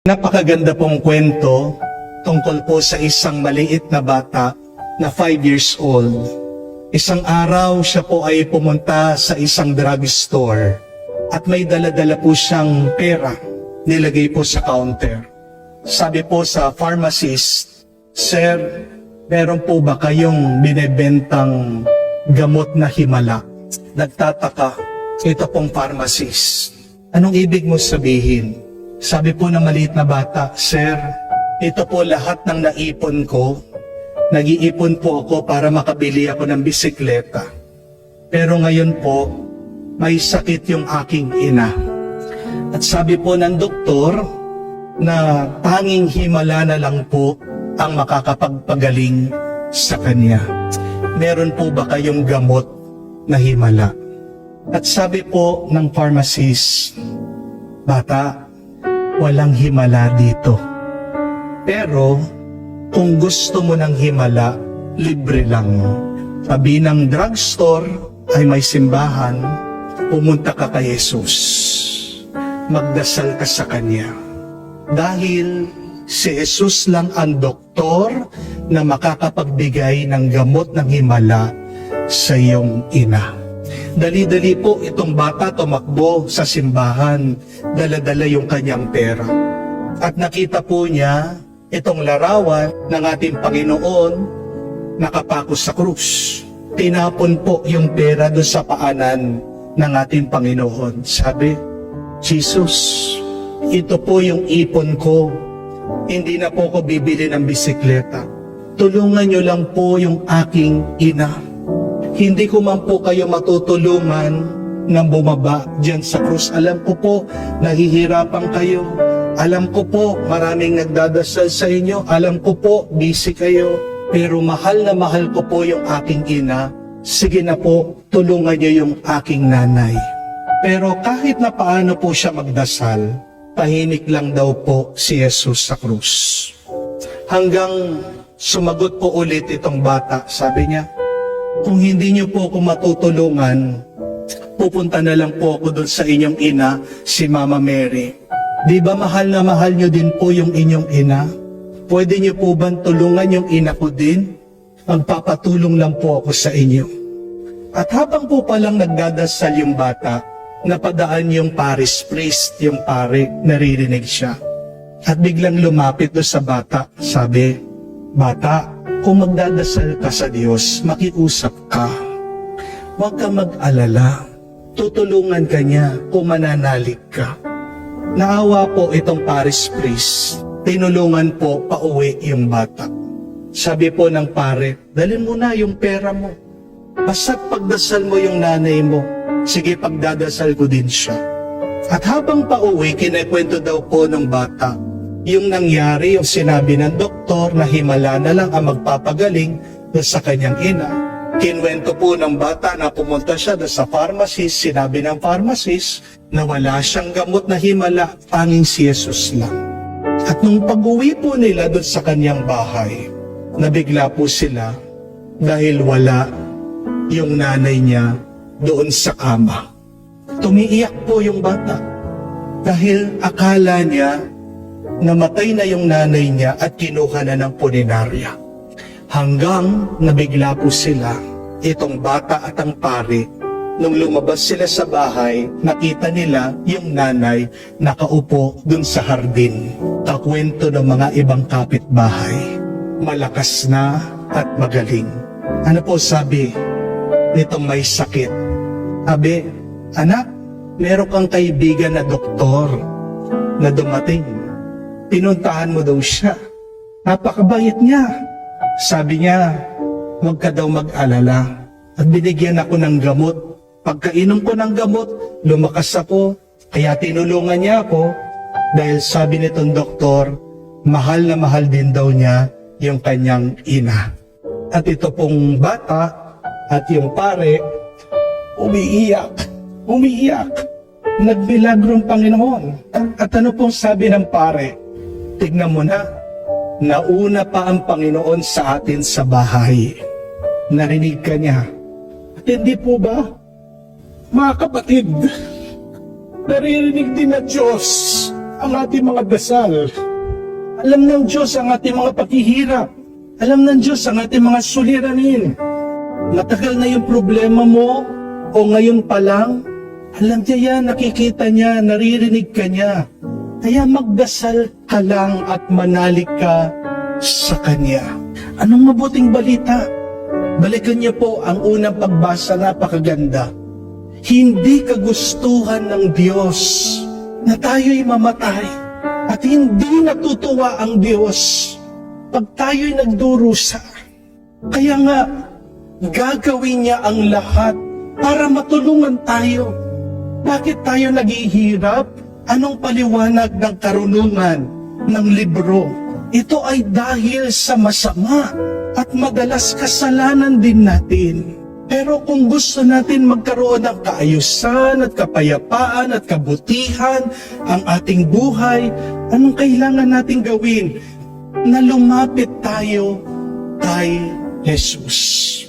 Napakaganda pong kwento tungkol po sa isang maliit na bata na 5 years old. Isang araw siya po ay pumunta sa isang drugstore at may dala-dala po siyang pera nilagay po sa counter. Sabi po sa pharmacist, "Sir, meron po ba kayong binebentang gamot na himala?" Nagtataka, ito pong pharmacist. Anong ibig mo sabihin? Sabi po ng maliit na bata, "Sir, ito po lahat ng naipon ko. Nag-iipon po ako para makabili ako ng bisikleta. Pero ngayon po, may sakit yung aking ina. At sabi po ng doktor na tanging himala na lang po ang makakapagpagaling sa kanya. Meron po ba kayong gamot na himala?" At sabi po ng pharmacist, "Bata, walang himala dito. Pero kung gusto mo ng himala, libre lang. Tabi ng drugstore ay may simbahan, pumunta ka kay Jesus. Magdasal ka sa Kanya. Dahil si Jesus lang ang doktor na makakapagbigay ng gamot ng himala sa iyong ina." Dali-dali po itong bata tumakbo sa simbahan, dala-dala yung kanyang pera. At nakita po niya itong larawan ng ating Panginoon nakapako sa krus. Tinapon po yung pera doon sa paanan ng ating Panginoon. Sabi, "Jesus, ito po yung ipon ko. Hindi na po ko bibili ng bisikleta. Tulungan niyo lang po yung aking ina. Hindi ko man po kayo matutulungan nang bumaba dyan sa krus. Alam ko po, nahihirapan kayo. Alam ko po, maraming nagdadasal sa inyo. Alam ko po, busy kayo. Pero mahal na mahal ko po yung aking ina. Sige na po, tulungan niyo yung aking nanay." Pero kahit na paano po siya magdasal, tahimik lang daw po si Jesus sa krus. Hanggang sumagot po ulit itong bata, sabi niya, "Kung hindi niyo po ako matutulungan, pupunta na lang po ako doon sa inyong ina, si Mama Mary. Di ba mahal na mahal niyo din po yung inyong ina? Pwede niyo po ba tulungan yung ina ko din? Magpapatulong lang po ako sa inyo." At habang po palang nagdadasal yung bata, napadaan yung parish priest, yung pare, naririnig siya. At biglang lumapit doon sa bata, sabi, "Bata, kung magdadasal ka sa Diyos, makiusap ka. Huwag ka mag-alala. Tutulungan ka niya kung mananalig ka." Naawa po itong parish priest. Tinulungan po pauwi yung bata. Sabi po ng pare, "Dalhin mo na yung pera mo. Basta't pagdasal mo yung nanay mo. Sige, pagdadasal ko din siya." At habang pauwi, kinikwento daw po ng bata yung nangyari, yung sinabi ng doktor na himala na lang ang magpapagaling sa kanyang ina. Kinwento po ng bata na pumunta siya sa pharmacist, sinabi ng pharmacist na wala siyang gamot na himala, tanging si Jesus lang. At nung pag-uwi po nila doon sa kanyang bahay, nabigla po sila dahil wala yung nanay niya doon sa kama. Tumiiyak po yung bata dahil akala niya namatay na yung nanay niya at kinuha na ng punerarya. Hanggang nabigla po sila, itong bata at ang pare. Nung lumabas sila sa bahay, nakita nila yung nanay nakaupo dun sa hardin. Kakwento ng mga ibang kapitbahay. Malakas na at magaling. Ano po sabi nitong may sakit? Sabi, "Anak, meron kang kaibigan na doktor na dumating. Pinuntahan mo daw siya. Napakabait niya. Sabi niya, huwag ka daw mag-alala. At binigyan ako ng gamot. Pagkainom ko ng gamot, lumakas ako. Kaya tinulungan niya ako. Dahil sabi nitong doktor, mahal na mahal din daw niya yung kanyang ina." At ito pong bata at yung pare, umiiyak. Nagmilagrong Panginoon. At ano pong sabi ng pare? "Tignan mo na, nauna pa ang Panginoon sa atin sa bahay." Narinig ka niya. At hindi po ba, mga kapatid, naririnig din na Diyos ang ating mga dasal. Alam ng Diyos ang ating mga paghihirap. Alam ng Diyos ang ating mga suliranin. Matagal na yung problema mo o ngayon pa lang, alam niya yan, nakikita niya, naririnig ka niya. Kaya magdasal ka lang at manalig ka sa Kanya. Anong mabuting balita? Balikan niyo po ang unang pagbasa, napakaganda. Hindi kagustuhan ng Diyos na tayo'y mamatay at hindi natutuwa ang Diyos pag tayo'y nagdurusa. Kaya nga, gagawin niya ang lahat para matulungan tayo. Bakit tayo naghihirap? Anong paliwanag ng karunungan ng libro? Ito ay dahil sa masama at madalas kasalanan din natin. Pero kung gusto natin magkaroon ng kaayusan at kapayapaan at kabutihan ang ating buhay, anong kailangan natin gawin? Na lumapit tayo kay Jesus.